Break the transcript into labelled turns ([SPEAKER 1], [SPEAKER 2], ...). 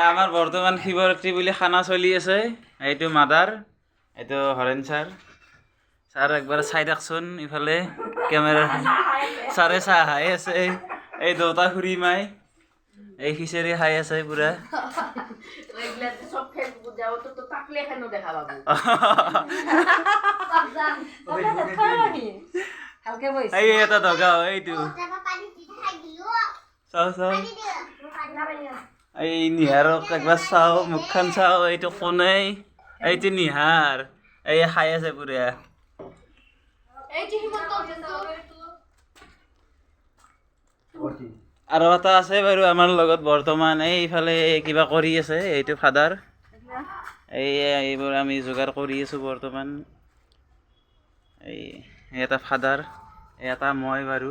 [SPEAKER 1] আমাৰ বৰ্তমান শিৱৰাত্ৰি বুলি খানা চলি আছে। এইটো মাদাৰ, এইটো হৰেণ ছাৰ। ছাৰ একবাৰ চাই থাকচোন ইফালে কেমেৰা। ছাৰে চাহ খাই আছে। এই দুটা খুৰী মাই এই খিচাৰি খাই আছে পুৰা। এই এটা দগাও এইটো চাও চাও। এই নিহাৰক একবাৰ চাও, মুখখন চাও। এইটো কোনেই, এইটো নিহাৰ। এই খাই আছে পুৰা। আৰু এটা আছে বাৰু আমাৰ লগত বৰ্তমান এইফালে কিবা কৰি আছে। এইটো ফাদাৰ। এইবোৰ আমি যোগাৰ কৰি আছো বৰ্তমান। এই এটা ফাদাৰ, এটা মই বাৰু।